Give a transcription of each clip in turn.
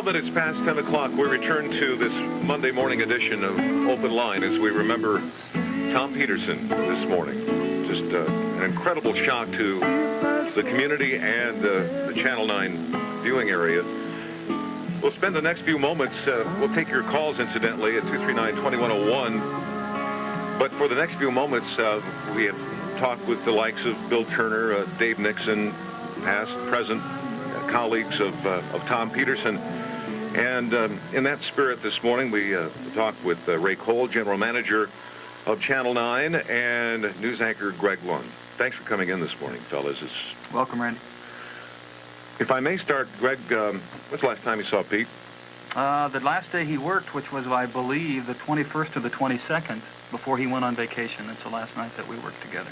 12 minutes past 10 o'clock, we return to this Monday morning edition of Open Line as we remember Tom Peterson this morning. Just an incredible shock to the community and the Channel 9 viewing area. We'll spend the next few moments, we'll take your calls, incidentally, at 239-2101. But for the next few moments, we have talked with the likes of Bill Turner, Dave Nixon, past, present colleagues of Tom Peterson. And in that spirit this morning, we talked with Ray Cole, General Manager of Channel 9, and news anchor Greg Lund. Thanks for coming in this morning, fellas. Welcome, Randy. If I may start, Greg, when's the last time you saw Pete? The last day he worked, which was, I believe, the 21st or the 22nd, before he went on vacation. It's the last night that we worked together.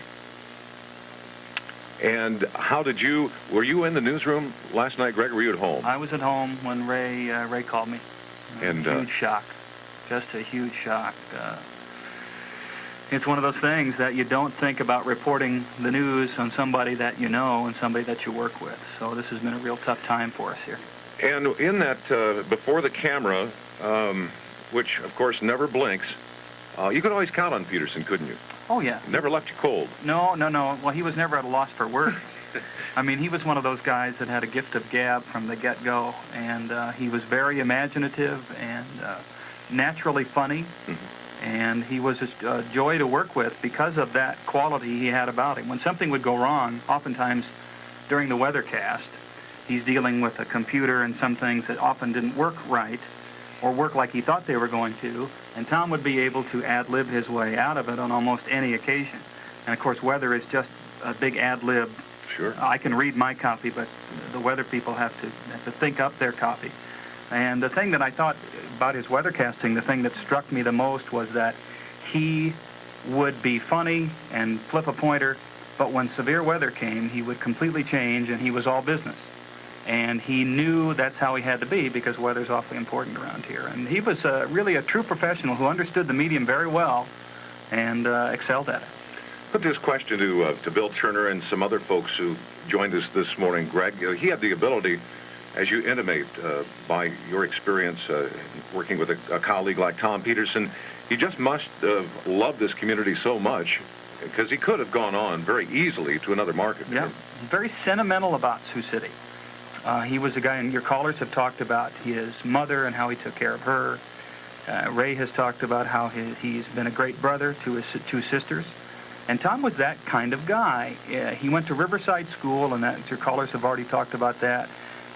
And how did you, were you in the newsroom last night, Greg, or were you at home? I was at home when Ray called me. And huge shock. Just a huge shock. It's one of those things that you don't think about reporting the news on somebody that you know and somebody that you work with. So this has been a real tough time for us here. And in that, before the camera, which, of course, never blinks, you could always count on Peterson, couldn't you? Oh, yeah. Never left you cold. No. Well, he was never at a loss for words. I mean, he was one of those guys that had a gift of gab from the get-go, and he was very imaginative and naturally funny, and he was a joy to work with because of that quality he had about him. When something would go wrong, oftentimes during the weathercast, he's dealing with a computer and some things that often didn't work right or work like he thought they were going to, and Tom would be able to ad-lib his way out of it on almost any occasion. And, of course, weather is just a big ad-lib. Sure. I can read my copy, but the weather people have to think up their copy. And the thing that I thought about his weathercasting, the thing that struck me the most was that he would be funny and flip a pointer, but when severe weather came, he would completely change, and he was all business. And he knew that's how he had to be because weather's awfully important around here. And he was really a true professional who understood the medium very well and excelled at it. Put this question to Bill Turner and some other folks who joined us this morning, Greg. He had the ability, as you intimate, by your experience working with a colleague like Tom Peterson, he just must have loved this community so much because he could have gone on very easily to another market. Yeah, very sentimental about Sioux City. He was a guy, and your callers have talked about his mother and how he took care of her. Ray has talked about how he's been a great brother to his two sisters. And Tom was that kind of guy. He went to Riverside School, and that, your callers have already talked about that.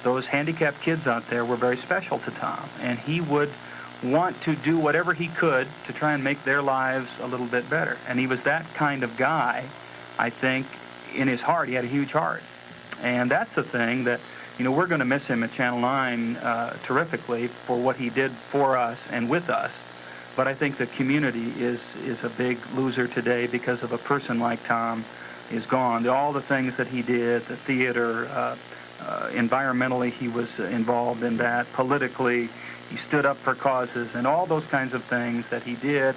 Those handicapped kids out there were very special to Tom, and he would want to do whatever he could to try and make their lives a little bit better. And he was that kind of guy, I think, in his heart. He had a huge heart. And that's the thing that, you know, we're going to miss him at Channel 9 terrifically for what he did for us and with us. But I think the community is a big loser today because of a person like Tom is gone. All the things that he did, the theater, environmentally he was involved in that, politically he stood up for causes, and all those kinds of things that he did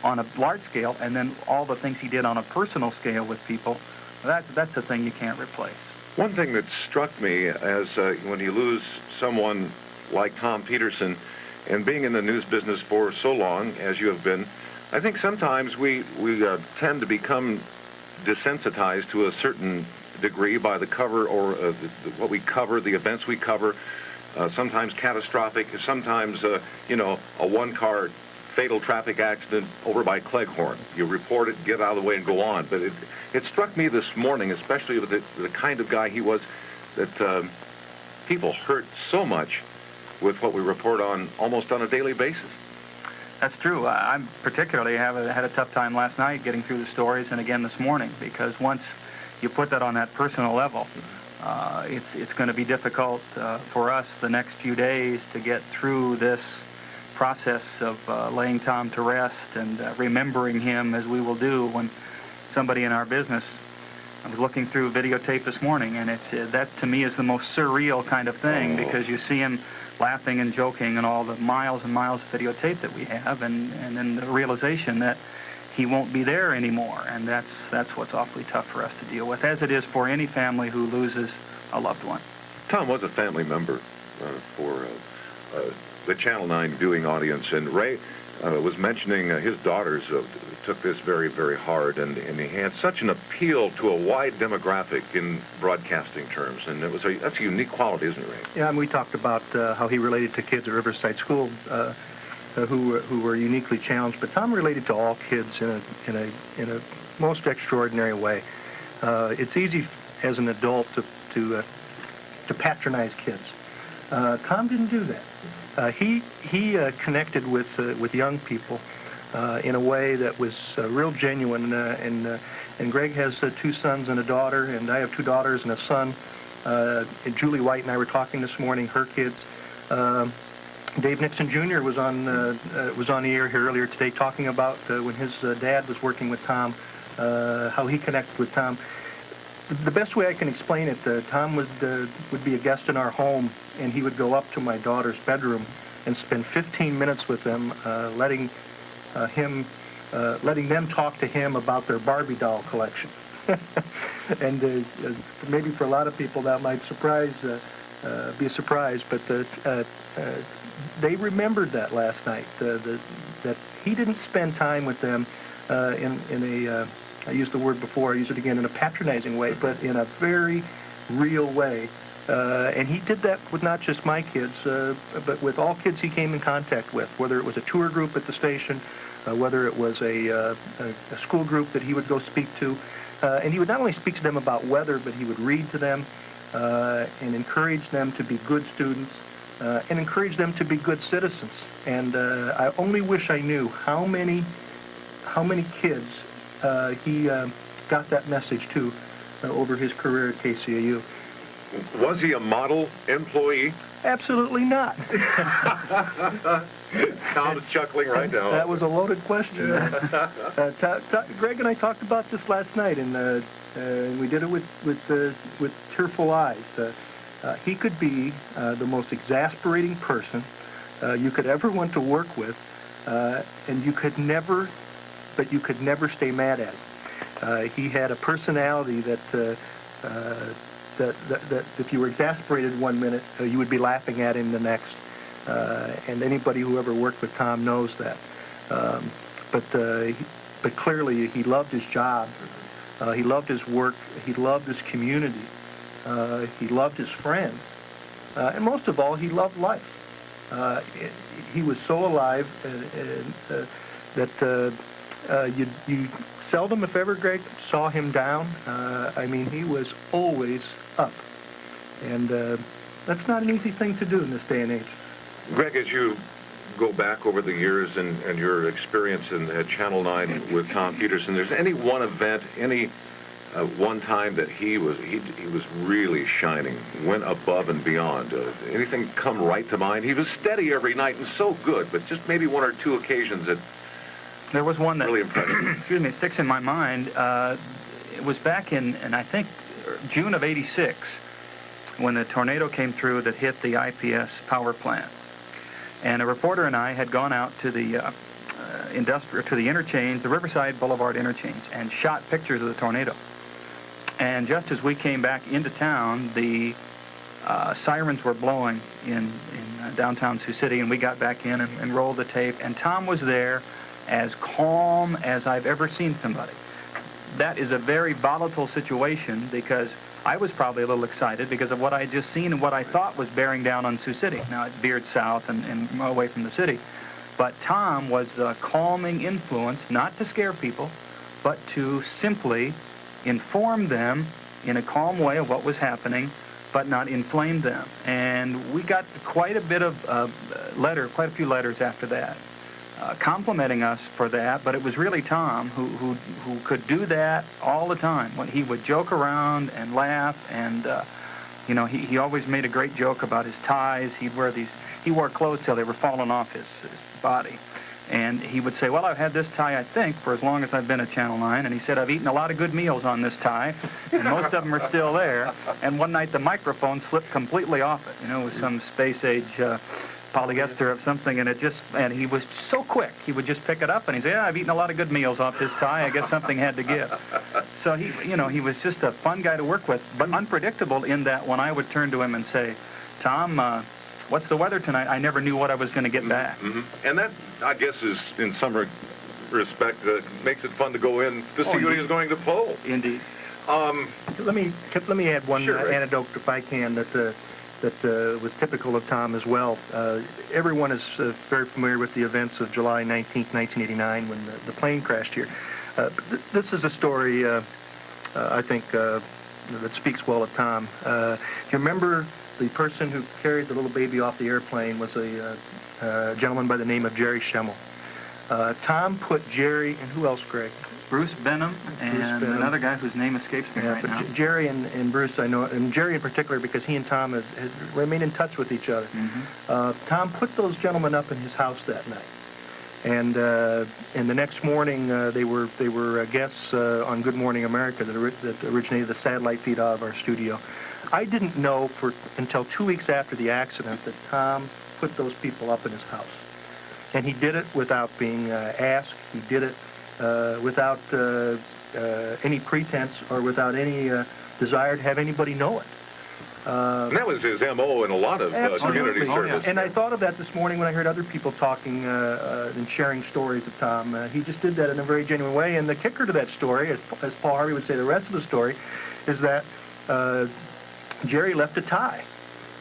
on a large scale, and then all the things he did on a personal scale with people, that's the thing you can't replace. One thing that struck me as when you lose someone like Tom Peterson, and being in the news business for so long as you have been, I think sometimes we tend to become desensitized to a certain degree by the cover or what we cover, the events we cover, sometimes catastrophic, sometimes, you know, a one-car fatal traffic accident over by Cleghorn. You report it, get out of the way, and go on. But it struck me this morning, especially with the kind of guy he was, that people hurt so much with what we report on almost on a daily basis. That's true. I particularly had a tough time last night getting through the stories and again this morning, because once you put that on that personal level, it's going to be difficult for us the next few days to get through this process of laying Tom to rest and remembering him, as we will do when somebody in our business. I was looking through videotape this morning, and that to me is the most surreal kind of thing, because you see him laughing and joking and all the miles and miles of videotape that we have, and then the realization that he won't be there anymore, and that's what's awfully tough for us to deal with, as it is for any family who loses a loved one. Tom was a family member for the Channel 9 viewing audience. And Ray was mentioning his daughters took this very, very hard, and he had such an appeal to a wide demographic in broadcasting terms, and that's a unique quality, isn't it, Ray? Yeah, and we talked about how he related to kids at Riverside School who were uniquely challenged, but Tom related to all kids in a most extraordinary way. It's easy as an adult to patronize kids. Tom didn't do that. He connected with young people in a way that was real genuine. And Greg has 2 sons and a daughter, and I have 2 daughters and a son. And Julie White and I were talking this morning. Her kids. Dave Nixon Jr. was on the air here earlier today talking about when his dad was working with Tom, how he connected with Tom. The best way I can explain it, Tom would be a guest in our home, and he would go up to my daughter's bedroom and spend 15 minutes with them, letting them talk to him about their Barbie doll collection. And maybe for a lot of people that might be a surprise, but they remembered that last night, that he didn't spend time with them in a, I used the word before, I use it again, in a patronizing way, but in a very real way. And he did that with not just my kids, but with all kids he came in contact with, whether it was a tour group at the station, whether it was a school group that he would go speak to. And he would not only speak to them about weather, but he would read to them and encourage them to be good students and encourage them to be good citizens. And I only wish I knew how many kids he got that message to over his career at KCAU. Was he a model employee? Absolutely not. Tom's chuckling right now. That was a loaded question. Greg and I talked about this last night, and we did it with tearful eyes. He could be the most exasperating person you could ever want to work with, and you could never stay mad at him. He had a personality that if you were exasperated one minute, you would be laughing at him the next. And anybody who ever worked with Tom knows that. But clearly he loved his job. He loved his work. He loved his community. He loved his friends. And most of all, he loved life. He was so alive that you seldom, if ever, Greg, saw him down. I mean, he was always up. And that's not an easy thing to do in this day and age. Greg, as you go back over the years and your experience at Channel 9 with Tom Peterson, there's any one event, any one time that he was really shining, went above and beyond? Anything come right to mind? He was steady every night and so good, but just maybe 1 or 2 occasions that there was one that really impressive. Sticks in my mind. It was back in I think June of '86 when the tornado came through that hit the IPS power plant. And a reporter and I had gone out to the interchange, the Riverside Boulevard interchange, and shot pictures of the tornado. And just as we came back into town, the sirens were blowing in downtown Sioux City, and we got back in and rolled the tape. And Tom was there, as calm as I've ever seen somebody. That is a very volatile situation because I was probably a little excited because of what I had just seen and what I thought was bearing down on Sioux City. Now, it veered south and away from the city. But Tom was the calming influence, not to scare people, but to simply inform them in a calm way of what was happening, but not inflame them. And we got quite a bit of quite a few letters after that, complimenting us for that, but it was really Tom who could do that all the time. When he would joke around and laugh, and he always made a great joke about his ties. He wore clothes till they were falling off his body. And he would say, well, I've had this tie, I think, for as long as I've been at Channel 9. And he said, I've eaten a lot of good meals on this tie, and most of them are still there. And one night the microphone slipped completely off it, with some space-age polyester of something, and he was so quick. He would just pick it up, and he'd say, yeah, I've eaten a lot of good meals off this tie. I guess something had to give. So he was just a fun guy to work with, but unpredictable in that when I would turn to him and say, Tom, what's the weather tonight? I never knew what I was going to get back. Mm-hmm. And that, I guess, is in some respect makes it fun to go in to see what he's going to pull. Indeed. Let me add one anecdote, if I can, that was typical of Tom as well. Everyone is very familiar with the events of July 19th, 1989, when the plane crashed here. This is a story, I think, that speaks well of Tom. You remember the person who carried the little baby off the airplane was a gentleman by the name of Jerry Schemmel. Tom put Jerry, and who else, Greg? Bruce Benham and another guy whose name escapes me right now. Jerry and Bruce, I know, and Jerry in particular, because he and Tom had remained in touch with each other. Tom put those gentlemen up in his house that night, and the next morning they were guests on Good Morning America that originated the satellite feed out of our studio. I didn't know until 2 weeks after the accident that Tom put those people up in his house, and he did it without being asked. He did it without any pretense or without any desire to have anybody know it. And that was his M.O. in a lot of community service. And I thought of that this morning when I heard other people talking and sharing stories of Tom. He just did that in a very genuine way. And the kicker to that story, as Paul Harvey would say, the rest of the story, is that Jerry left a tie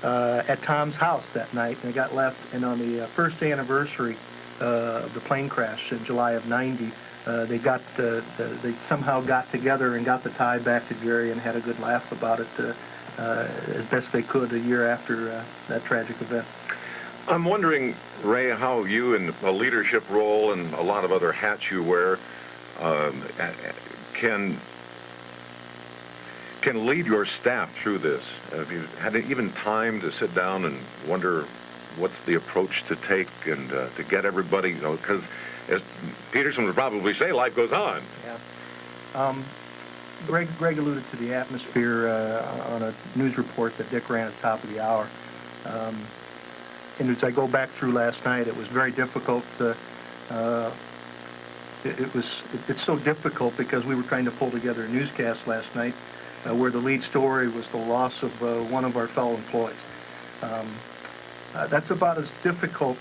at Tom's house that night, and it got left. And on the first anniversary of the plane crash in July of '90, they somehow got together and got the tie back to Jerry and had a good laugh about it as best they could a year after that tragic event. I'm wondering, Ray, how you, in a leadership role and a lot of other hats you wear, can lead your staff through this. Have you had even time to sit down and wonder what's the approach to take and to get everybody, because as Peterson would probably say, life goes on. Yeah. Greg alluded to the atmosphere on a news report that Dick ran at the top of the hour. And as I go back through last night, it was very difficult. It's so difficult because we were trying to pull together a newscast last night where the lead story was the loss of one of our fellow employees. That's about as difficult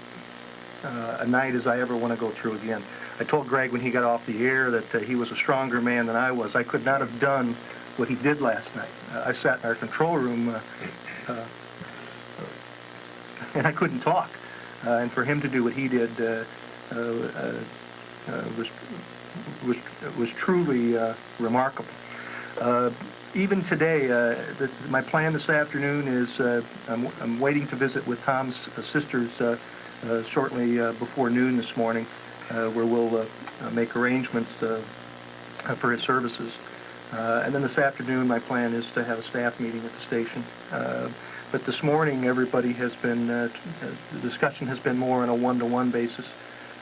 a night as I ever want to go through again. I told Greg when he got off the air that he was a stronger man than I was. I could not have done what he did last night. I sat in our control room and I couldn't talk. And for him to do what he did was truly remarkable. Even today, my plan this afternoon is I'm waiting to visit with Tom's sisters shortly before noon this morning, where we'll make arrangements for his services. And then this afternoon, my plan is to have a staff meeting at the station. But this morning, everybody has been, the discussion has been more on a one-to-one basis.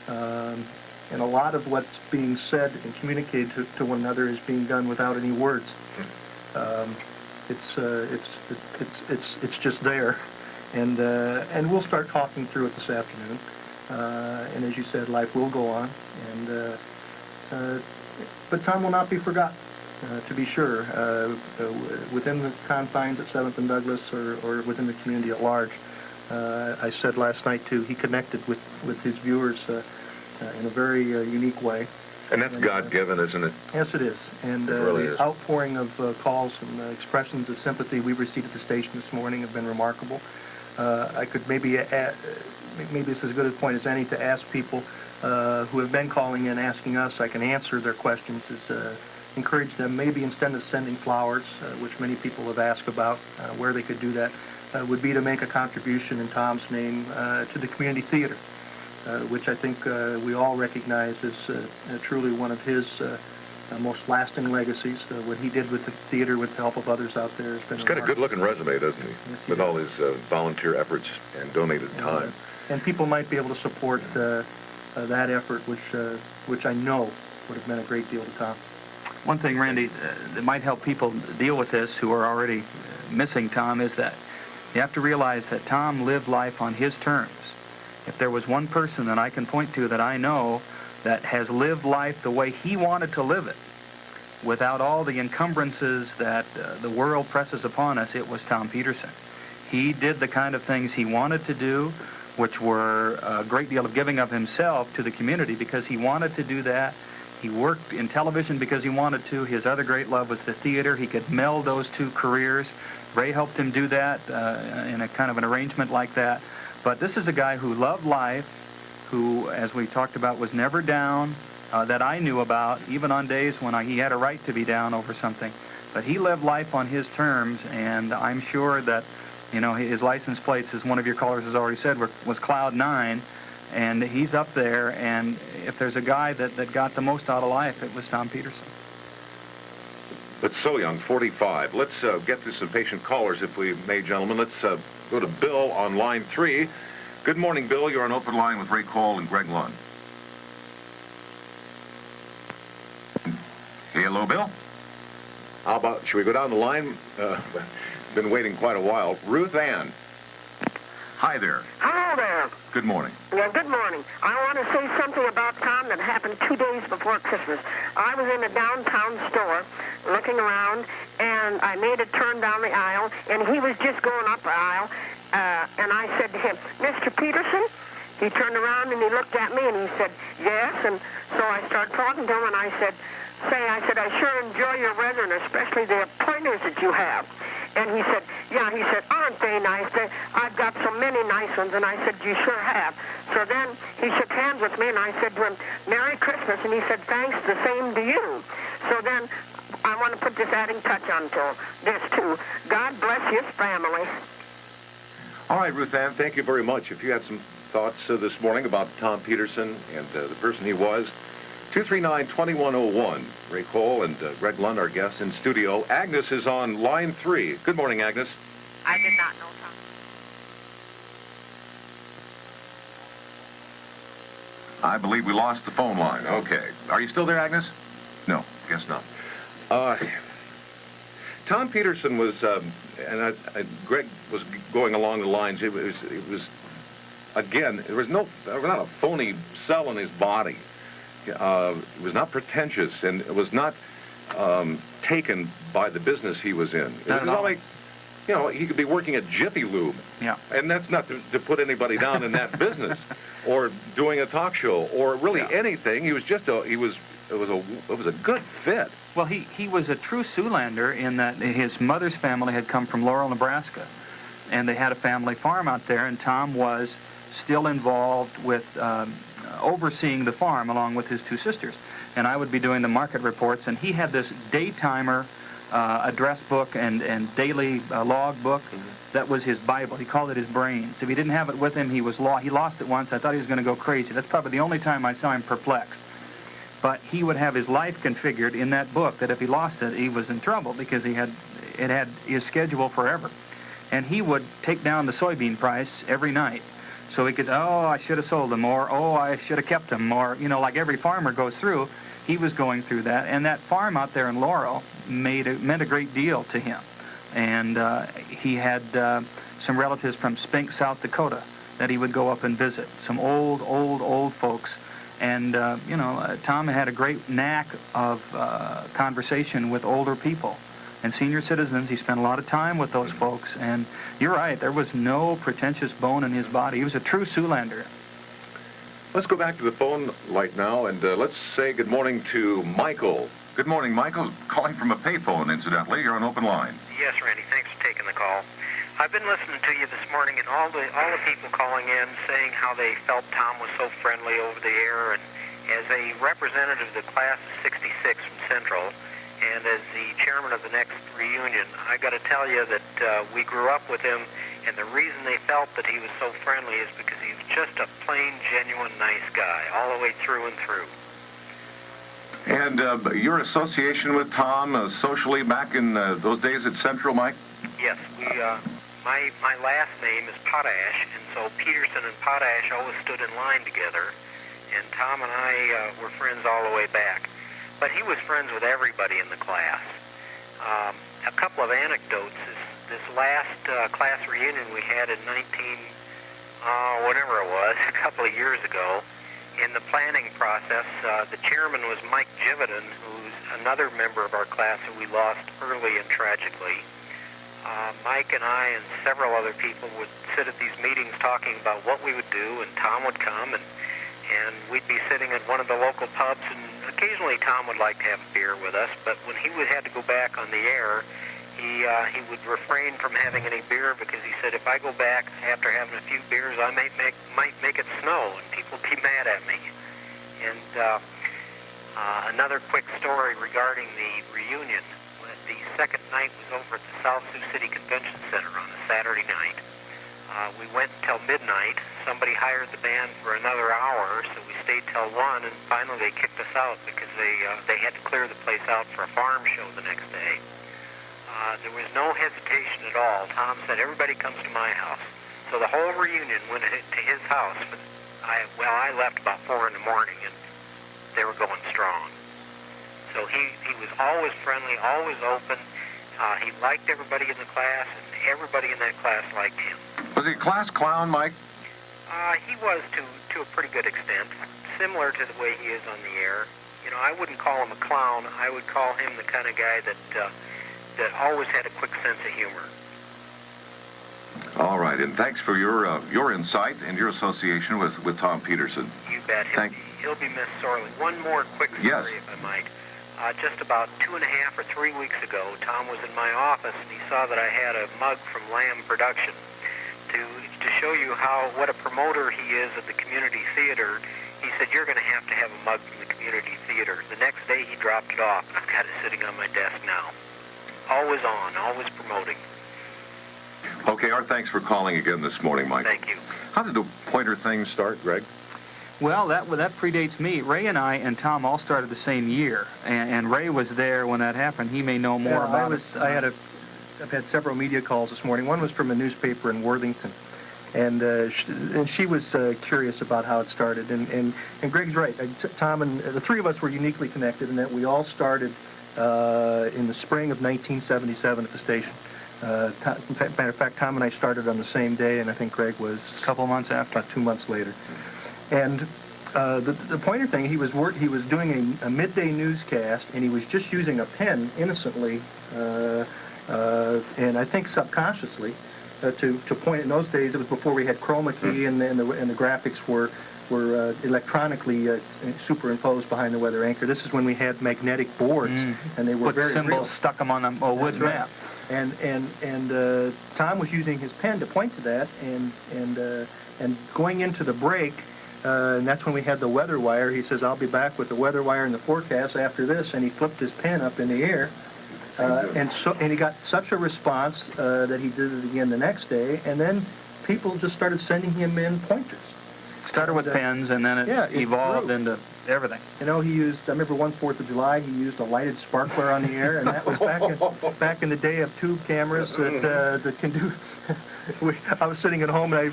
And a lot of what's being said and communicated to one another is being done without any words. It's just there. And we'll start talking through it this afternoon. And as you said, life will go on. But Tom will not be forgotten, to be sure, within the confines of 7th and Douglas or within the community at large. I said last night, too, he connected with his viewers in a very unique way. And that's God-given, isn't it? Yes, it is. And the outpouring of calls and expressions of sympathy we've received at the station this morning have been remarkable. I could maybe this is as good a point as any to ask people who have been calling in asking us. I can answer their questions. Is encourage them maybe instead of sending flowers, which many people have asked about, where they could do that, would be to make a contribution in Tom's name to the community theater, which I think we all recognize as truly one of his most lasting legacies. What he did with the theater with the help of others out there has been He's got a good-looking resume, doesn't he? Yes, with all his volunteer efforts and donated time. And people might be able to support that effort, which I know would have meant a great deal to Tom. One thing, Randy, that might help people deal with this who are already missing Tom is that you have to realize that Tom lived life on his terms. If there was one person that I can point to that I know that has lived life the way he wanted to live it, without all the encumbrances that the world presses upon us, it was Tom Peterson. He did the kind of things he wanted to do, which were a great deal of giving of himself to the community because he wanted to do that. He worked in television because he wanted to. His other great love was the theater. He could meld those two careers. Ray helped him do that in a kind of an arrangement like that. But this is a guy who loved life, who, as we talked about, was never down, that I knew about, even on days when he had a right to be down over something. But he lived life on his terms, and I'm sure that, you know, his license plates, as one of your callers has already said, was Cloud 9, and he's up there, and if there's a guy that got the most out of life, it was Tom Peterson. But so young, 45. Let's get to some patient callers, if we may, gentlemen. Let's go to Bill on line 3. Good morning, Bill. You're on Open Line with Ray Cole and Greg Lund. Hello, Bill. How about, should we go down the line? Been waiting quite a while. Ruth Ann. Hi there. Hello there. Good morning. Yeah, good morning. I want to say something about Tom that happened 2 days before Christmas. I was in a downtown store looking around, and I made a turn down the aisle, and he was just going up the aisle, and I said to him, Mr. Peterson? He turned around and he looked at me and he said, yes, and so I started talking to him, and I said, I sure enjoy your weather, and especially the pointers that you have. And he said, yeah, he said, aren't they nice? I've got so many nice ones. And I said, you sure have. So then he shook hands with me, and I said to him, Merry Christmas. And he said, thanks, the same to you. So then I want to put this adding touch onto this, too. God bless his family. All right, Ruth Ann, thank you very much. If you had some thoughts this morning about Tom Peterson and the person he was, 239-2101. Ray Cole and Greg Lund, our guests in studio. Agnes is on line 3. Good morning, Agnes. I did not know Tom. I believe we lost the phone line. Okay. Are you still there, Agnes? No, guess not. Tom Peterson was, Greg was going along the lines. It was again, there was not a phony cell in his body. It was not pretentious, and it was not taken by the business he was in. It was not like, you know, he could be working at Jiffy Lube. Yeah. And that's not to put anybody down in that business, or doing a talk show, or really anything. He was just it was a good fit. Well, he was a true Siouxlander in that his mother's family had come from Laurel, Nebraska, and they had a family farm out there, and Tom was still involved with overseeing the farm along with his two sisters. And I would be doing the market reports, and he had this daytimer address book and daily log book. That was his Bible. He called it his brains. If he didn't have it with him, he lost it once. I thought he was going to go crazy. That's probably the only time I saw him perplexed. But he would have his life configured in that book that if he lost it, he was in trouble because it had his schedule forever. And he would take down the soybean price every night. So he could, I should have sold them, or, I should have kept them, or, like every farmer goes through, he was going through that. And that farm out there in Laurel meant a great deal to him. And he had some relatives from Spink, South Dakota, that he would go up and visit, some old folks. And, Tom had a great knack of conversation with older people and senior citizens. He spent a lot of time with those folks. And you're right, there was no pretentious bone in his body. He was a true Siouxlander. Let's go back to the phone light now, and let's say good morning to Michael. Good morning, Michael. Calling from a payphone, incidentally. You're on Open Line. Yes, Randy. Thanks for taking the call. I've been listening to you this morning, and all the people calling in saying how they felt Tom was so friendly over the air. And as a representative of the class of '66 from Central, and as the chairman of the next reunion, I got to tell you that we grew up with him, and the reason they felt that he was so friendly is because he was just a plain, genuine, nice guy, all the way through and through. And your association with Tom socially back in those days at Central, Mike? Yes, my last name is Potash, and so Peterson and Potash always stood in line together, and Tom and I were friends all the way back. But he was friends with everybody in the class. A couple of anecdotes. This last class reunion we had in whatever it was, a couple of years ago, in the planning process, the chairman was Mike Jividen, who's another member of our class who we lost early and tragically. Mike and I and several other people would sit at these meetings talking about what we would do, and Tom would come, and we'd be sitting at one of the local pubs, and occasionally Tom would like to have a beer with us, but when he had to go back on the air, he would refrain from having any beer because he said, if I go back after having a few beers, I might make it snow, and people would be mad at me. And another quick story regarding the reunion. The second night was over at the South Sioux City Convention Center on a Saturday night. We went till midnight. Somebody hired the band for another hour, so we stayed till 1, and finally they kicked us out because they had to clear the place out for a farm show the next day. There was no hesitation at all. Tom said, everybody comes to my house. So the whole reunion went to his house. But I left about 4 in the morning, and they were going strong. So he was always friendly, always open. He liked everybody in the class, and everybody in that class liked him. Was he a class clown, Mike? He was to a pretty good extent, similar to the way he is on the air. You know, I wouldn't call him a clown. I would call him the kind of guy that always had a quick sense of humor. All right, and thanks for your insight and your association with Tom Peterson. You bet. He'll be missed sorely. One more quick story, if I might. Just about 2.5 or 3 weeks ago, Tom was in my office, and he saw that I had a mug from Lamb Production. To show you what a promoter he is at the community theater, he said, you're going to have a mug from the community theater. The next day, he dropped it off, and I've got it sitting on my desk now. Always on, always promoting. Okay, our thanks for calling again this morning, Mike. Thank you. How did the Pointer thing start, Greg? Well, that predates me. Ray and I and Tom all started the same year, and Ray was there when that happened. He may know more about it. I've had several media calls this morning. One was from a newspaper in Worthington, and she was curious about how it started. And Greg's right. Tom and the three of us were uniquely connected in that we all started in the spring of 1977 at the station. Matter of fact, Tom and I started on the same day, and I think Greg was a couple months after, about 2 months later. And the Pointer thing, he was doing a midday newscast, and he was just using a pen innocently, and I think subconsciously, to point. In those days, it was before we had chroma key, and the graphics were electronically superimposed behind the weather anchor. This is when we had magnetic boards, and they were put very symbols, real. stuck them on a wood map. And Tom was using his pen to point to that, and going into the break. And that's when we had the weather wire. He says, I'll be back with the weather wire and the forecast after this. And he flipped his pen up in the air. And he got such a response that he did it again the next day. And then people just started sending him in pointers. Started with pens, and then it evolved into everything. You know, I remember one 4th of July, he used a lighted sparkler on the air. And that was back in the day of tube cameras that can do... I was sitting at home, and I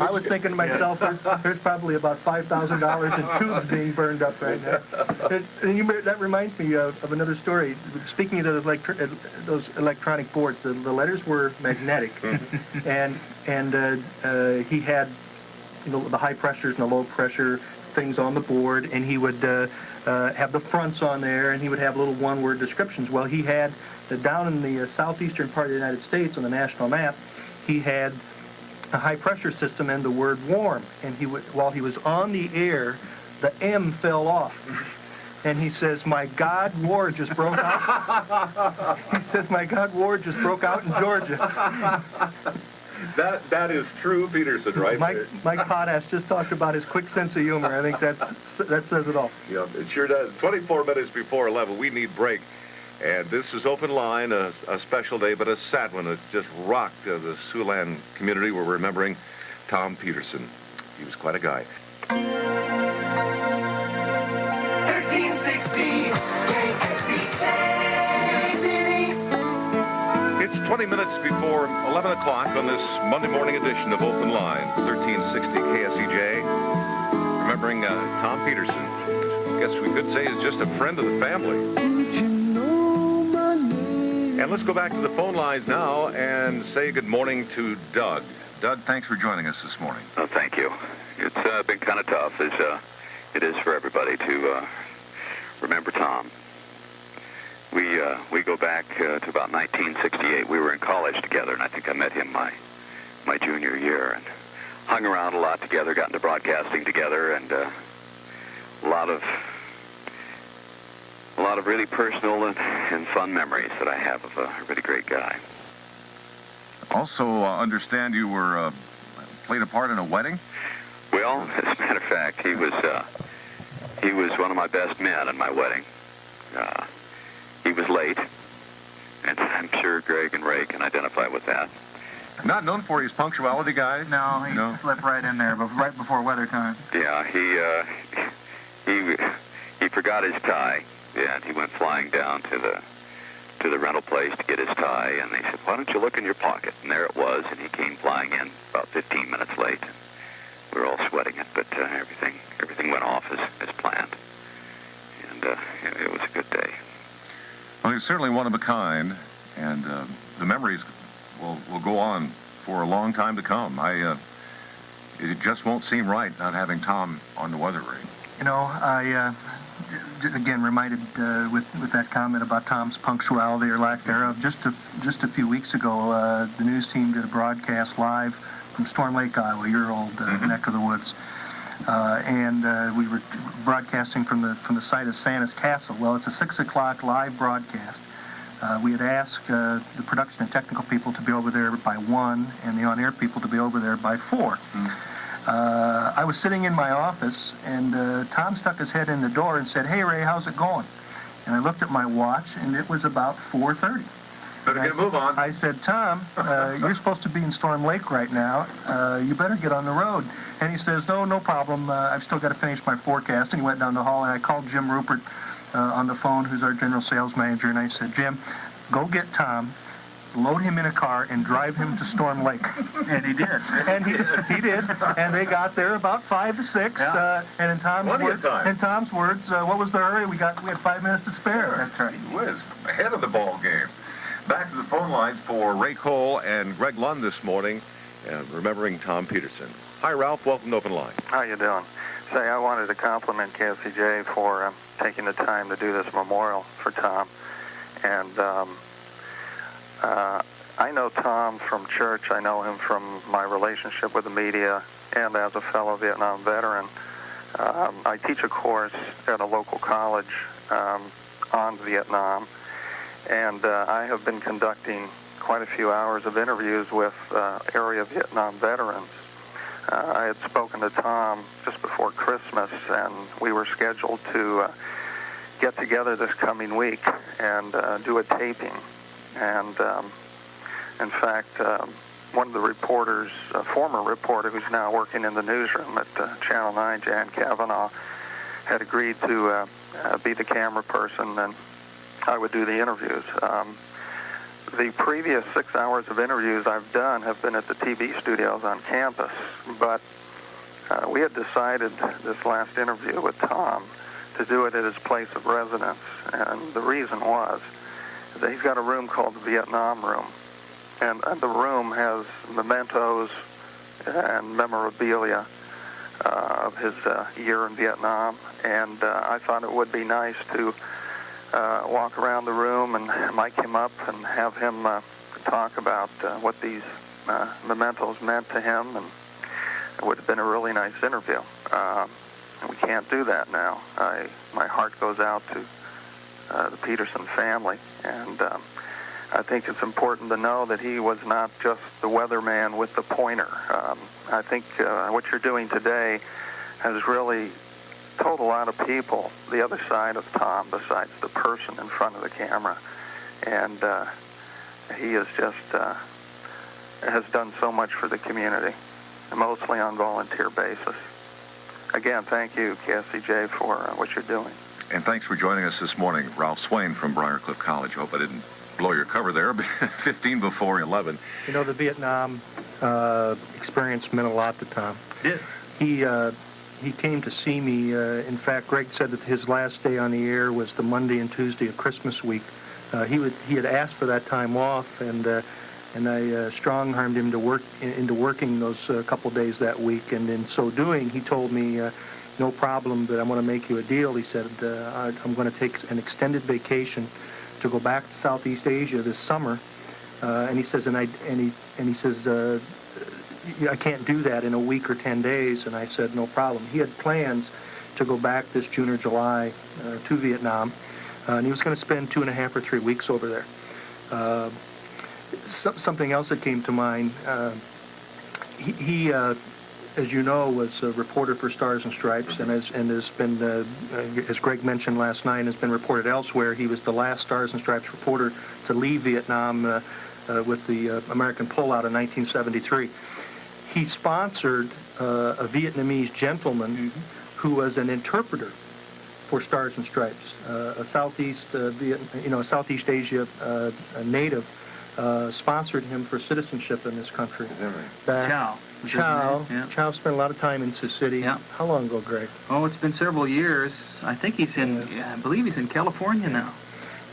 was thinking to myself, there's probably about $5,000 in tubes being burned up right now. And that reminds me of another story. Speaking of those electronic boards, the letters were magnetic, and he had the high pressures and the low pressure things on the board, and he would have the fronts on there, and he would have little one-word descriptions. Well, he had down in the southeastern part of the United States on the national map, he had a high-pressure system and the word warm. And while he was on the air, the M fell off. And he says, my God, war just broke out. He says, my God, war just broke out in Georgia. That is true, Peterson, right? Mike Potash just talked about his quick sense of humor. I think that says it all. Yeah, it sure does. 24 minutes before 11, we need break. And this is Open Line, a special day, but a sad one. It's just rocked the Siouxland community. We're remembering Tom Peterson. He was quite a guy. 1360 KCAU-TV. It's 20 minutes before 11 o'clock on this Monday morning edition of Open Line, 1360 KSEJ. Remembering Tom Peterson. I guess we could say he's just a friend of the family. And let's go back to the phone lines now and say good morning to Doug. Doug, thanks for joining us this morning. Oh, thank you. It's been kind of tough, as it is for everybody, to remember Tom. we go back to about 1968. We were in college together, and I think I met him my junior year, and hung around a lot together, got into broadcasting together, and a lot of really personal and fun memories that I have of a really great guy. Also, understand you were played a part in a wedding? Well, as a matter of fact, he was one of my best men at my wedding. He was late, and I'm sure Greg and Ray can identify with that. Not known for his punctuality, guys. No, he slipped right in there, but right before weather time. Yeah, he forgot his tie, and he went flying down to the rental place to get his tie, and they said, "Why don't you look in your pocket?" And there it was, and he came flying in about 15 minutes late. We were all sweating it, but everything went off as planned, and it was a good day. Well, he's certainly one of a kind, and the memories will go on for a long time to come. It just won't seem right not having Tom on the weather ring. You know, I again reminded with that comment about Tom's punctuality or lack thereof. Just a few weeks ago, the news team did a broadcast live from Storm Lake, Iowa, your old neck of the woods, and we were broadcasting from the site of Santa's Castle. Well, it's a 6 o'clock live broadcast. We had asked the production and technical people to be over there by 1, and the on-air people to be over there by 4. I was sitting in my office, and Tom stuck his head in the door and said, "Hey, Ray, how's it going?" And I looked at my watch, and it was about 4:30. Better get a move on. I said, "Tom, you're supposed to be in Storm Lake right now. You better get on the road." And he says, no problem. I've still got to finish my forecast." And he went down the hall, and I called Jim Rupert on the phone, who's our general sales manager, and I said, "Jim, go get Tom, load him in a car, and drive him to Storm Lake." And he did. And he did. And they got there about 5 to 6. Yeah. And in Tom's words, what was the hurry? We had 5 minutes to spare. That's right. He was ahead of the ball game. Back to the phone lines for Ray Cole and Greg Lund this morning, remembering Tom Peterson. Hi, Ralph. Welcome to Open Line. How you doing? Say, I wanted to compliment KCJ for taking the time to do this memorial for Tom. And I know Tom from church. I know him from my relationship with the media and as a fellow Vietnam veteran. I teach a course at a local college on Vietnam, and I have been conducting quite a few hours of interviews with area Vietnam veterans. I had spoken to Tom just before Christmas, and we were scheduled to get together this coming week and do a taping. And in fact, one of the reporters, a former reporter who's now working in the newsroom at Channel 9, Jan Kavanaugh, had agreed to be the camera person, and I would do the interviews. The previous 6 hours of interviews I've done have been at the TV studios on campus, but we had decided this last interview with Tom to do it at his place of residence, and the reason was that he's got a room called the Vietnam Room, and the room has mementos and memorabilia of his year in Vietnam, and I thought it would be nice to walk around the room and mic him up and have him talk about what these mementos meant to him, and it would have been a really nice interview. We can't do that now. My heart goes out to the Peterson family, and I think it's important to know that he was not just the weatherman with the pointer. I think what you're doing today has really told a lot of people the other side of Tom besides the person in front of the camera, and he is just has done so much for the community, mostly on volunteer basis. Again, thank you, KCJ, for what you're doing. And thanks for joining us this morning. Ralph Swain from Briarcliff College. Hope I didn't blow your cover there. 15 before 11. You know, the Vietnam experience meant a lot to Tom. It did. He came to see me. In fact, Greg said that his last day on the air was the Monday and Tuesday of Christmas week. He had asked for that time off, and I strong-armed him to into working those couple days that week. And in so doing, he told me, "No problem, but I'm going to make you a deal." He said, "I'm going to take an extended vacation to go back to Southeast Asia this summer, and he says, I can't do that in a week or 10 days. And I said, no problem. He had plans to go back this June or July to Vietnam, and he was going to spend 2.5 or 3 weeks over there. Something else that came to mind, he as you know, was a reporter for Stars and Stripes, and has been, as Greg mentioned last night, has been reported elsewhere. He was the last Stars and Stripes reporter to leave Vietnam with the American pullout in 1973. He sponsored a Vietnamese gentleman who was an interpreter for Stars and Stripes, a Southeast Asia native. Sponsored him for citizenship in this country. Chow spent a lot of time in Sioux City. Yeah. How long ago, Greg? Oh, it's been several years. I think he's in, I believe he's in California now.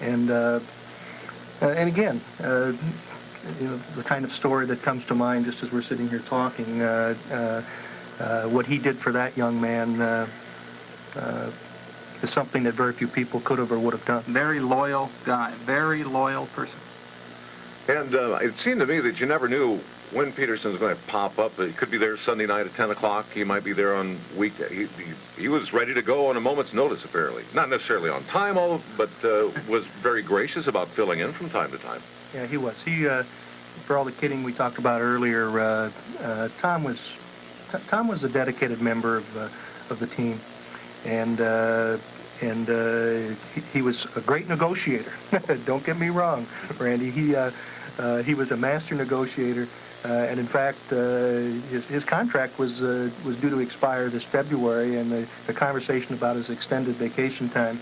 And again, the kind of story that comes to mind just as we're sitting here talking, what he did for that young man is something that very few people could have or would have done. Very loyal guy, very loyal person. And it seemed to me that you never knew when Peterson was going to pop up. He could be there Sunday night at 10 o'clock. He might be there on weekday. He was ready to go on a moment's notice, apparently. Not necessarily on time, but was very gracious about filling in from time to time. Yeah, he was. For all the kidding we talked about earlier, Tom was a dedicated member of the team, and he was a great negotiator. Don't get me wrong, Randy. He was a master negotiator, and in fact, his contract was due to expire this February, and the conversation about his extended vacation time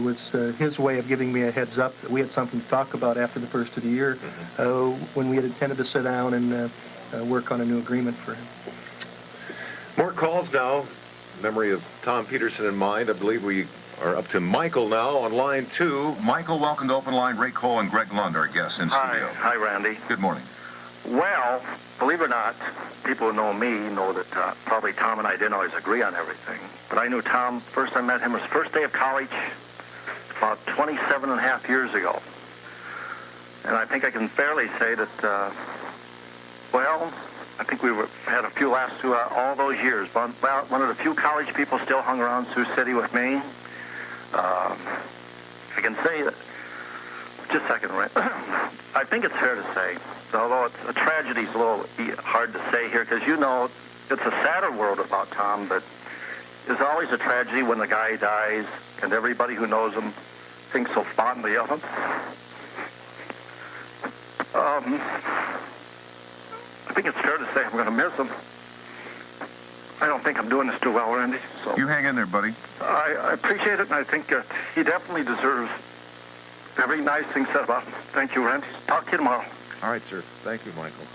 was his way of giving me a heads up that we had something to talk about after the first of the year, when we had intended to sit down and work on a new agreement for him. More calls now. Memory of Tom Peterson in mind. I believe we are up to Michael now on line 2. Michael, welcome to Open Line. Ray Cole and Greg Lund, our guests in studio. Hi, Randy. Good morning. Well, believe it or not, people who know me know that probably Tom and I didn't always agree on everything. But I knew Tom, first I met him, his first day of college, about 27 and a half years ago. And I think I can fairly say that, I think we had a few laughs through all those years. But one of the few college people still hung around Sioux City with me. I can say that, just a second, Ray. I think it's fair to say, although a tragedy is a little hard to say here, because you know it's a sadder world about Tom, but it's always a tragedy when the guy dies, and everybody who knows him thinks so fondly of him. I think it's fair to say I'm going to miss him. I don't think I'm doing this too well, Randy. So You hang in there, buddy. I appreciate it, and I think he definitely deserves every nice thing said about him. Thank you, Randy. Talk to you tomorrow. All right, sir. Thank you, Michael.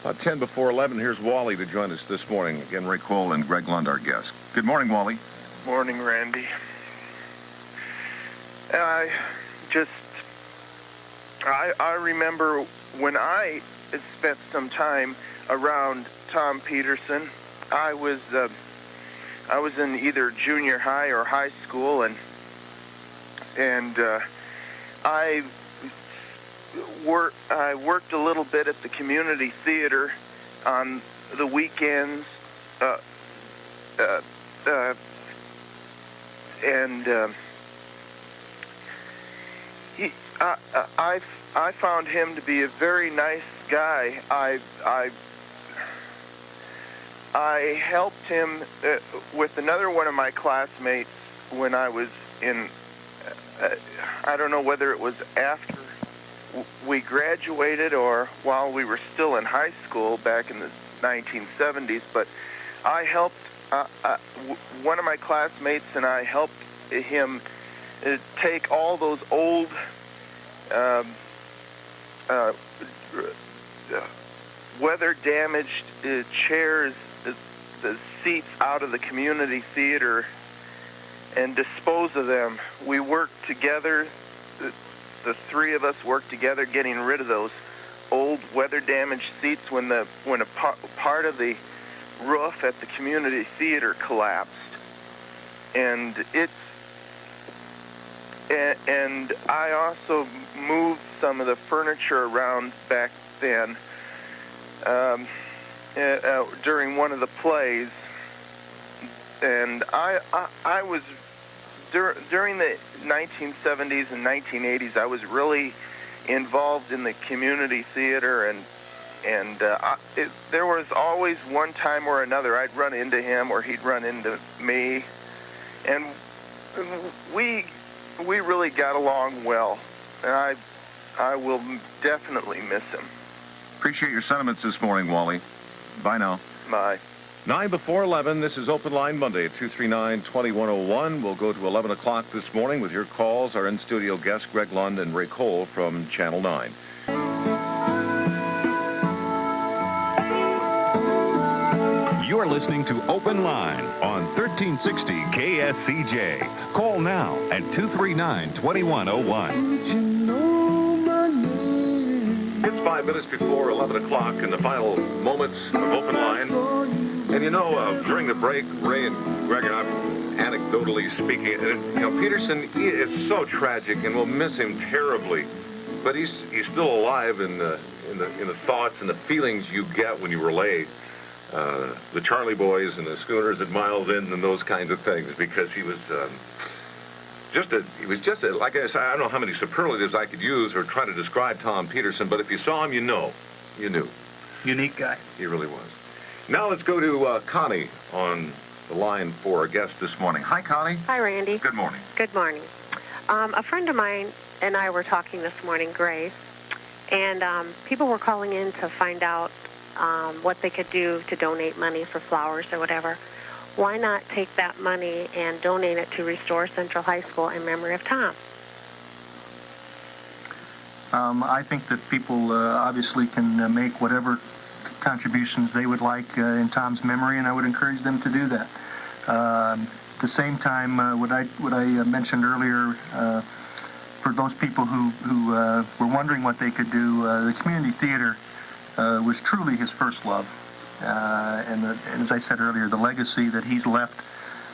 About 10 before 11, here's Wally to join us this morning. Again, Ray Cole and Greg Lund, our guests. Good morning, Wally. Morning, Randy. I remember when I spent some time around Tom Peterson. I was in either junior high or high school, and I worked a little bit at the community theater on the weekends, I found him to be a very nice guy. I helped him with another one of my classmates when I was in, I don't know whether it was after we graduated or while we were still in high school back in the 1970s, but I helped one of my classmates, and I helped him take all those old weather-damaged chairs, the seats out of the community theater, and dispose of them. We worked together, the three of us worked together getting rid of those old weather-damaged seats when a part of the roof at the community theater collapsed. And and I also moved some of the furniture around back then during one of the plays, and I was during the 1970s and 1980s. I was really involved in the community theater, and there was always one time or another I'd run into him or he'd run into me, and we really got along well, and I will definitely miss him. Appreciate your sentiments this morning, Wally. Bye now. Bye. 9 before 11, this is Open Line Monday at 239-2101. We'll go to 11 o'clock this morning with your calls. Our in-studio guests, Greg Lund and Ray Cole from Channel 9. You're listening to Open Line on 1360 KSCJ. Call now at 239-2101. It's 5 minutes before 11 o'clock in the final moments of Open Line. And you know, during the break, Ray and Greg and I, anecdotally speaking, Peterson, he is so tragic, and we'll miss him terribly. But he's still alive in the thoughts and the feelings you get when you relay the Charlie Boys and the Schooners at Miles Inn and those kinds of things, because he was just like I said, I don't know how many superlatives I could use or try to describe Tom Peterson, but if you saw him, you knew. Unique guy. He really was. Now let's go to Connie on the line for our guest this morning. Hi, Connie. Hi, Randy. Good morning. Good morning. A friend of mine and I were talking this morning, Grace, and people were calling in to find out what they could do to donate money for flowers or whatever. Why not take that money and donate it to Restore Central High School in memory of Tom? I think that people obviously can make whatever contributions they would like in Tom's memory, and I would encourage them to do that. At the same time, what I mentioned earlier, for those people who were wondering what they could do, the community theater was truly his first love. And as I said earlier, the legacy that he's left,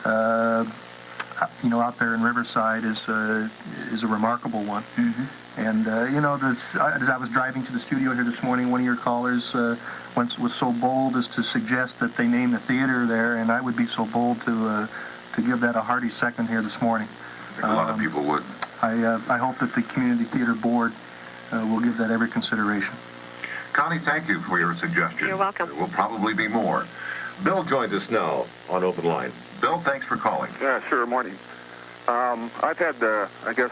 out there in Riverside is a remarkable one. Mm-hmm. And as I was driving to the studio here this morning, one of your callers was so bold as to suggest that they name the theater there, and I would be so bold to give that a hearty second here this morning. I think a lot of people would. I hope that the community theater board will give that every consideration. Connie, thank you for your suggestion. You're welcome. There will probably be more. Bill joins us now on Open Line. Bill, thanks for calling. Yeah, sure. Morning. I've had the,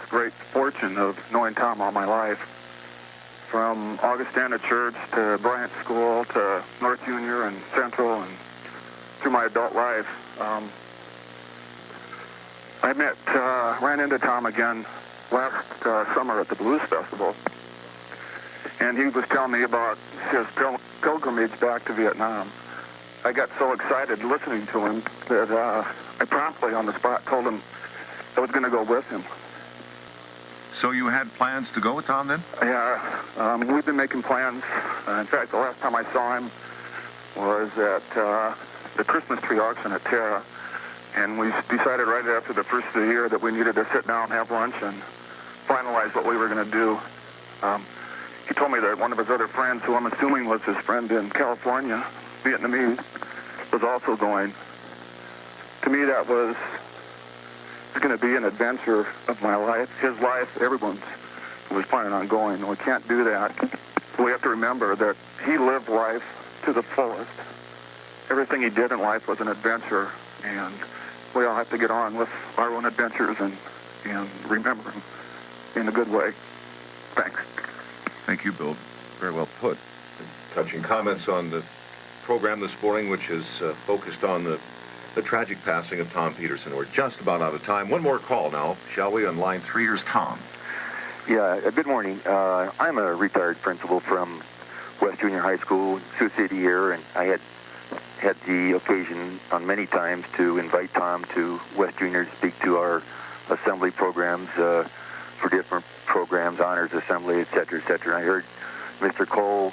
great fortune of knowing Tom all my life, from Augustana Church to Bryant School to North Junior and Central, and through my adult life. I ran into Tom again last summer at the Blues Festival, and he was telling me about his pilgrimage back to Vietnam. I got so excited listening to him that I promptly on the spot told him I was going to go with him. So you had plans to go with Tom then? Yeah, we've been making plans. In fact, the last time I saw him was at the Christmas tree auction at Terra, and we decided right after the first of the year that we needed to sit down and have lunch and finalize what we were going to do. He told me that one of his other friends, who I'm assuming was his friend in California, Vietnamese, was also going. To me, that was going to be an adventure of my life, his life. Everyone was planning on going. We can't do that. We have to remember that he lived life to the fullest. Everything he did in life was an adventure, and we all have to get on with our own adventures and remember him in a good way. Thanks. Thank you, Bill. Very well put. Touching comments on the program this morning, which is focused on the tragic passing of Tom Peterson. We're just about out of time. One more call now, shall we? On line 3, here's Tom. Yeah, good morning. I'm a retired principal from West Junior High School, Sioux City here, and I had the occasion on many times to invite Tom to West Junior to speak to our assembly programs for different programs, honors assembly, et cetera, et cetera. I heard Mr. Cole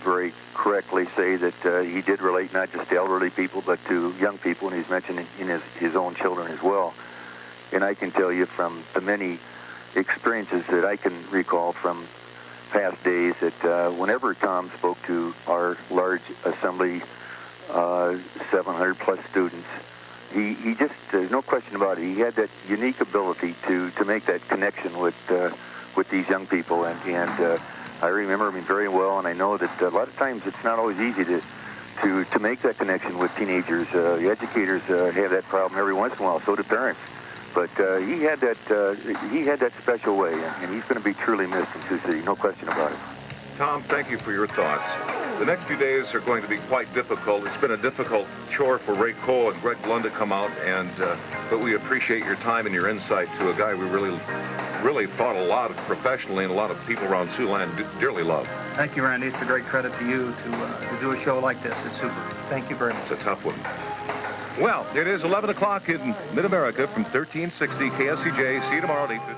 very correctly say that he did relate not just to elderly people but to young people, and he's mentioned in his own children as well. And I can tell you from the many experiences that I can recall from past days that whenever Tom spoke to our large assembly, 700 plus students, he just, there's no question about it, he had that unique ability to make that connection with these young people. And I remember him very well, and I know that a lot of times it's not always easy to make that connection with teenagers. The educators have that problem every once in a while, so do parents. But he had that special way, and he's going to be truly missed in Sioux City, no question about it. Tom, thank you for your thoughts. The next few days are going to be quite difficult. It's been a difficult chore for Ray Cole and Greg Lund to come out, but we appreciate your time and your insight to a guy we really thought a lot of professionally, and a lot of people around Siouxland dearly love. Thank you, Randy. It's a great credit to you to do a show like this. It's super. Thank you very much. It's a tough one. Well, it is 11 o'clock in Mid-America from 1360 KSCJ. See you tomorrow at 8:50.